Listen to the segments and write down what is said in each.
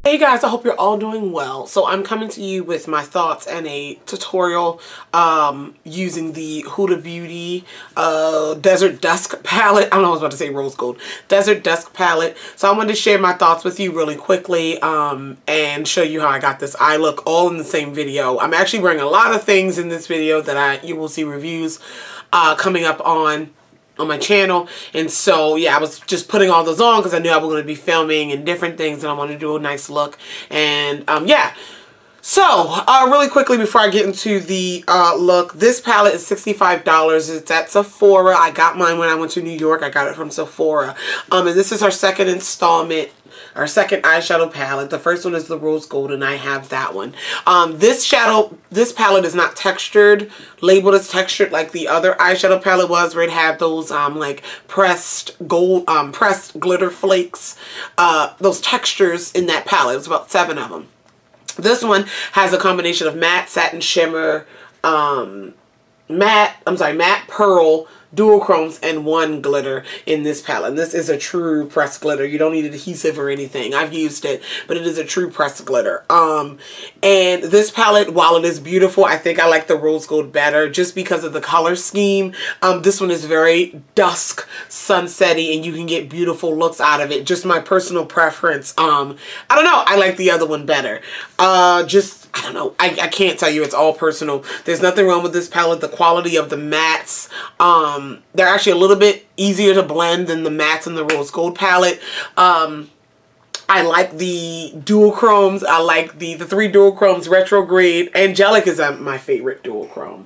Hey guys, I hope you're all doing well. So I'm coming to you with my thoughts and a tutorial using the Huda Beauty Desert Dusk palette. I don't know, I was about to say rose gold. Desert Dusk palette. So I wanted to share my thoughts with you really quickly and show you how I got this eye look all in the same video. I'm actually wearing a lot of things in this video that you will see reviews coming up on my channel, and so yeah, I was just putting all those on because I knew I was going to be filming and different things and I wanted to do a nice look. And yeah, so really quickly before I get into the look, this palette is $65. It's at Sephora. I got mine when I went to New York. I got it from Sephora, and this is our second installment, our second eyeshadow palette. The first one is the rose gold, and I have that one. This palette is not textured, labeled as textured like the other eyeshadow palette was, where it had those like pressed gold, pressed glitter flakes, those textures in that palette. It was about 7 of them. This one has a combination of matte, satin, shimmer, matte pearl, duochromes, and 1 glitter in this palette. And this is a true pressed glitter. You don't need adhesive or anything. I've used it, but it is a true pressed glitter. And this palette, while it is beautiful, I think I like the rose gold better just because of the color scheme. This one is very dusk, sunsetty, and you can get beautiful looks out of it. Just my personal preference. I don't know. I like the other one better. I don't know. I can't tell you. It's all personal. There's nothing wrong with this palette. The quality of the mattes, they're actually a little bit easier to blend than the mattes in the rose gold palette. I like the duochromes. I like the 3 duochromes, retrograde. Angelic is my favorite duochrome.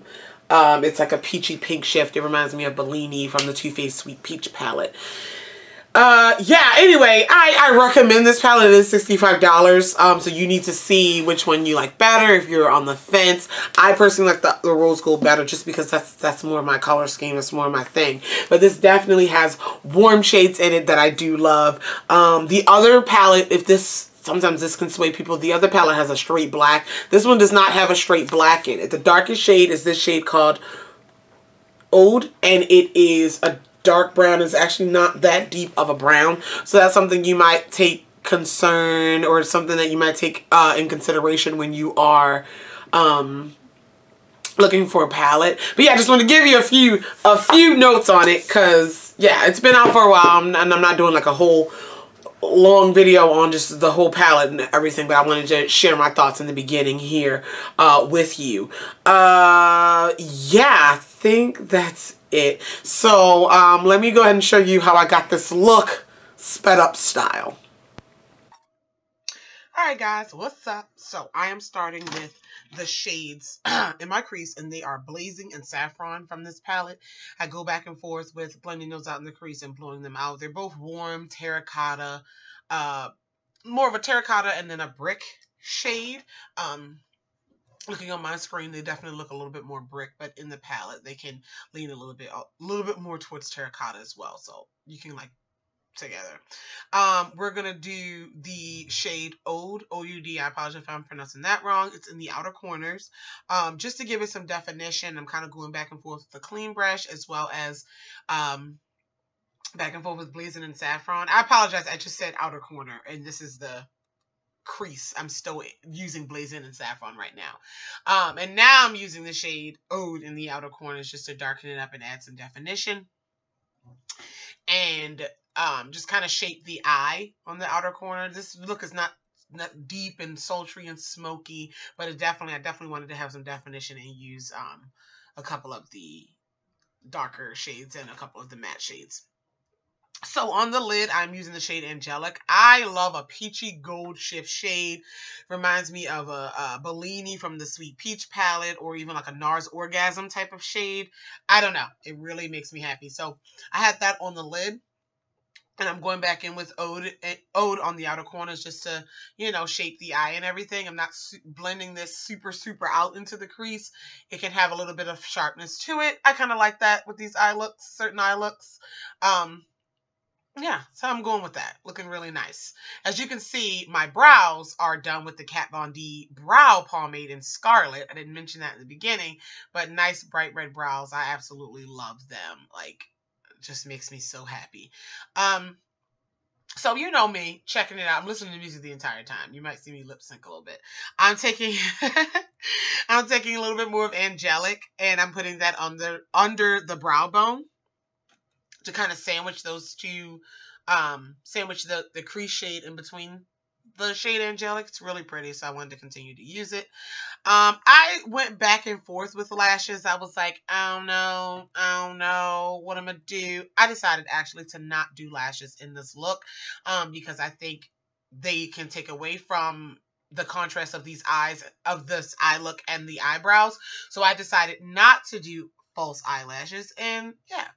It's like a peachy pink shift. It reminds me of Bellini from the Too Faced Sweet Peach palette. Yeah, anyway, I recommend this palette. It is $65. So you need to see which one you like better if you're on the fence. I personally like the rose gold better just because that's more of my color scheme. It's more of my thing. But this definitely has warm shades in it that I do love. The other palette, sometimes this can sway people. The other palette has a straight black. This one does not have a straight black in it. The darkest shade is this shade called Ode, and it is a dark brown. Is actually not that deep of a brown, so that's something you might take concern, or something that you might take in consideration when you are looking for a palette. But yeah, I just want to give you a few notes on it, because yeah, it's been out for a while, and I'm not doing like a whole long video on just the whole palette and everything, but I wanted to share my thoughts in the beginning here with you. Yeah, I think that's it. So let me go ahead and show you how I got this look sped up style. Alright guys, what's up? So I am starting with the shades in my crease, and they are Blazing and Saffron from this palette. I go back and forth with blending those out in the crease and blowing them out. They're both warm terracotta, more of a terracotta and then a brick shade. Looking on my screen, they definitely look a little bit more brick, but in the palette they can lean a little bit more towards terracotta as well. So you can like together. We're gonna do the shade Ode, O-U-D. I apologize if I'm pronouncing that wrong. It's in the outer corners. Just to give it some definition, I'm kind of going back and forth with the clean brush, as well as back and forth with Blazing and Saffron. I apologize, I just said outer corner, and this is the crease. I'm still using Blazing and Saffron right now. And now I'm using the shade Ode in the outer corners just to darken it up and add some definition. And just kind of shape the eye on the outer corner. This look is not deep and sultry and smoky, but I definitely wanted to have some definition and use a couple of the darker shades and a couple of the matte shades. So on the lid, I'm using the shade Angelic. I love a peachy gold shift shade. Reminds me of a Bellini from the Sweet Peach palette, or even like a NARS Orgasm type of shade. I don't know. It really makes me happy. So I had that on the lid. And I'm going back in with Ode on the outer corners just to, you know, shape the eye and everything. I'm not blending this super out into the crease. It can have a little bit of sharpness to it. I kind of like that with these eye looks, certain eye looks. Yeah, so I'm going with that. Looking really nice. As you can see, my brows are done with the Kat Von D Brow Pomade in Scarlet. I didn't mention that in the beginning, but nice bright red brows. I absolutely love them. Like, it just makes me so happy. So you know me, checking it out. I'm listening to music the entire time. You might see me lip sync a little bit. I'm taking I'm taking a little bit more of Angelic, and I'm putting that under the brow bone to kind of sandwich those two, sandwich the crease shade in between the shade Angelic. It's really pretty, so I wanted to continue to use it. I went back and forth with lashes. I was like, I don't know what I'm gonna do. I decided actually to not do lashes in this look, because I think they can take away from the contrast of these eyes, of this eye look and the eyebrows. So I decided not to do false eyelashes, and yeah.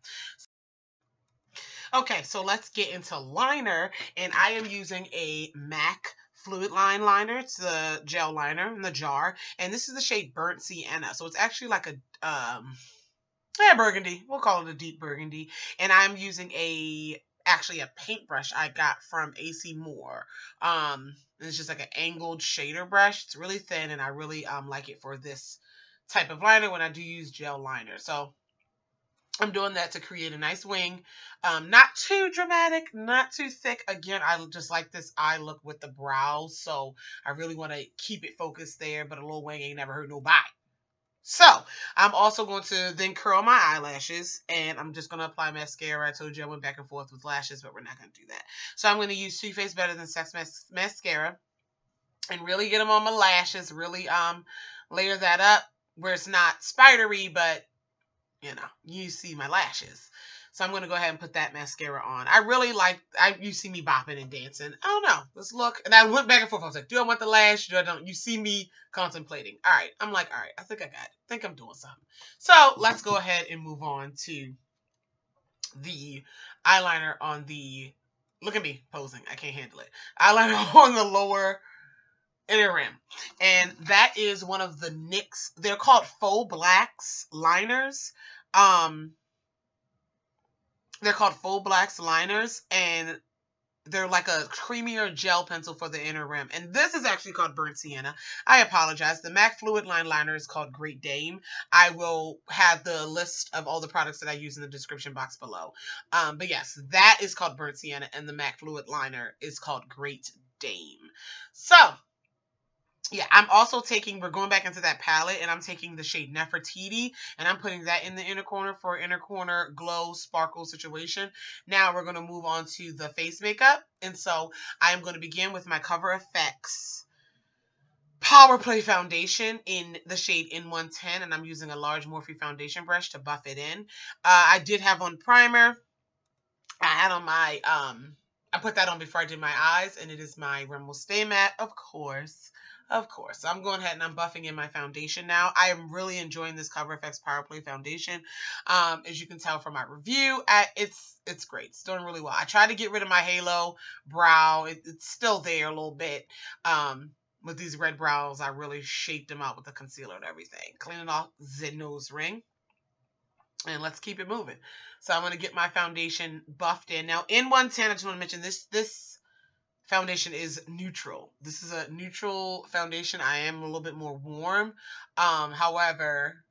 Okay, so let's get into liner, and I am using a MAC Fluidline liner. It's the gel liner in the jar, and this is the shade Burnt Sienna. So it's actually like a yeah, burgundy. We'll call it a deep burgundy, and I'm using actually a paintbrush I got from AC Moore. It's just like an angled shader brush. It's really thin, and I really like it for this type of liner when I do use gel liner. So I'm doing that to create a nice wing. Not too dramatic, not too thick. Again, I just like this eye look with the brows, so I really want to keep it focused there, but a little wing ain't never hurt nobody. So, I'm also going to then curl my eyelashes, and I'm just going to apply mascara. I told you I went back and forth with lashes, but we're not going to do that. So, I'm going to use Too Faced Better Than Sex mascara and really get them on my lashes, really layer that up where it's not spidery, but you know, you see my lashes. So I'm going to go ahead and put that mascara on. I really like, you see me bopping and dancing. I don't know. Let's look. And I went back and forth. I was like, do I want the lash? Do I don't? You see me contemplating. All right. I'm like, all right, I think I got it. I think I'm doing something. So let's go ahead and move on to the eyeliner on the, look at me posing. I can't handle it. Eyeliner on the lower inner rim. And that is one of the NYX, they're called Faux Blacks liners. They're called Faux Blacks liners, and they're like a creamier gel pencil for the inner rim. And this is actually called Burnt Sienna. I apologize. The MAC Fluidline liner is called Great Dame. I will have the list of all the products that I use in the description box below. But yes, that is called Burnt Sienna, and the MAC Fluid liner is called Great Dame. So, yeah, I'm also taking, we're going back into that palette, and I'm taking the shade Nefertiti, and I'm putting that in the inner corner for inner corner glow sparkle situation. Now we're going to move on to the face makeup, and so I am going to begin with my Cover FX Power Play Foundation in the shade N110, and I'm using a large Morphe foundation brush to buff it in. I did have on primer. I had on my, I put that on before I did my eyes, and it is my Rimmel Stay Matte, of course. Of course. So I'm going ahead and I'm buffing in my foundation now. I am really enjoying this Cover FX Power Play Foundation. As you can tell from my review, it's great. It's doing really well. I tried to get rid of my halo brow. It's still there a little bit. With these red brows, I really shaped them out with the concealer and everything. Cleaning off the nose ring. And let's keep it moving. So I'm going to get my foundation buffed in. Now, in 110, I just want to mention this foundation is neutral. This is a neutral foundation. I am a little bit more warm. However,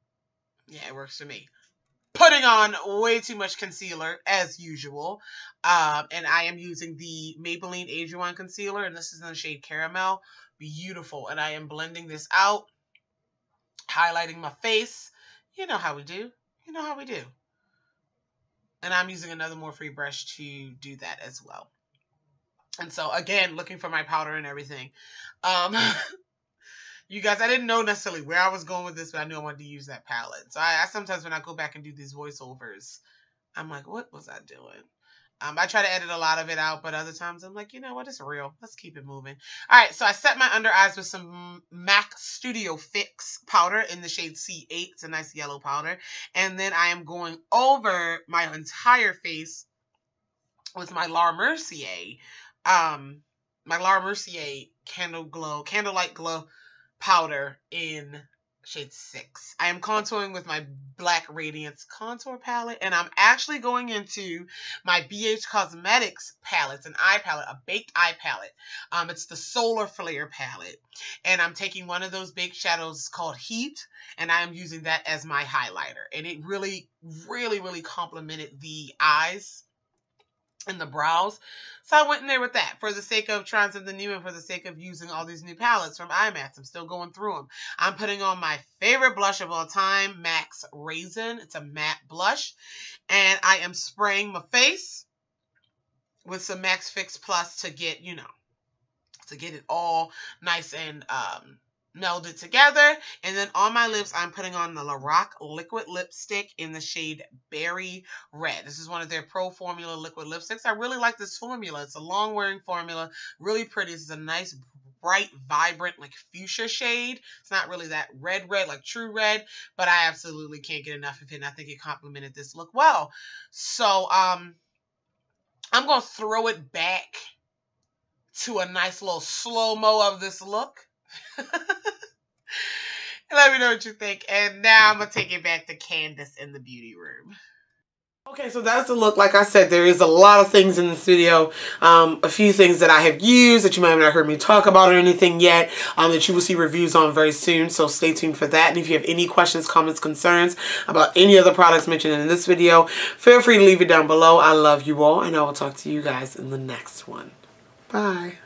yeah, it works for me. Putting on way too much concealer, as usual. And I am using the Maybelline Age Rewind Concealer, and this is in the shade Caramel. Beautiful. And I am blending this out, highlighting my face. You know how we do. You know how we do. And I'm using another Morphe brush to do that as well. And so, again, looking for my powder and everything. You guys, I didn't know necessarily where I was going with this, but I knew I wanted to use that palette. So I sometimes when I go back and do these voiceovers, I'm like, what was I doing? I try to edit a lot of it out, but other times I'm like, you know what, it's real. Let's keep it moving. All right, so I set my under eyes with some MAC Studio Fix powder in the shade C8. It's a nice yellow powder. And then I am going over my entire face with my La Mercier, Candlelight Glow powder in shade 6. I am contouring with my Black Radiance contour palette, and I'm actually going into my BH Cosmetics palette, an eye palette, a baked eye palette. It's the Solar Flare palette, and I'm taking one of those baked shadows called Heat, and I am using that as my highlighter, and it really, really, really complemented the eyes in the brows. So I went in there with that for the sake of trying something new and for the sake of using all these new palettes from IMAX. I'm still going through them. I'm putting on my favorite blush of all time, MAC's Raisin. It's a matte blush. And I am spraying my face with some MAC's Fix Plus to get, you know, to get it all nice and melded together. And then on my lips, I'm putting on the Lorac liquid lipstick in the shade Berry Red. This is one of their Pro Formula liquid lipsticks. I really like this formula. It's a long wearing formula, really pretty. This is a nice bright, vibrant, like fuchsia shade. It's not really that red, like true red, but I absolutely can't get enough of it. And I think it complemented this look well. So I'm going to throw it back to a nice little slow-mo of this look. Let me know what you think. And now I'm going to take it back to Candace in the beauty room. Okay, so that's the look. Like I said, there is a lot of things in this video. A few things that I have used that you might have not heard me talk about or anything yet, that you will see reviews on very soon. So stay tuned for that. And if you have any questions, comments, concerns about any other products mentioned in this video, feel free to leave it down below. I love you all, and I will talk to you guys in the next one. Bye.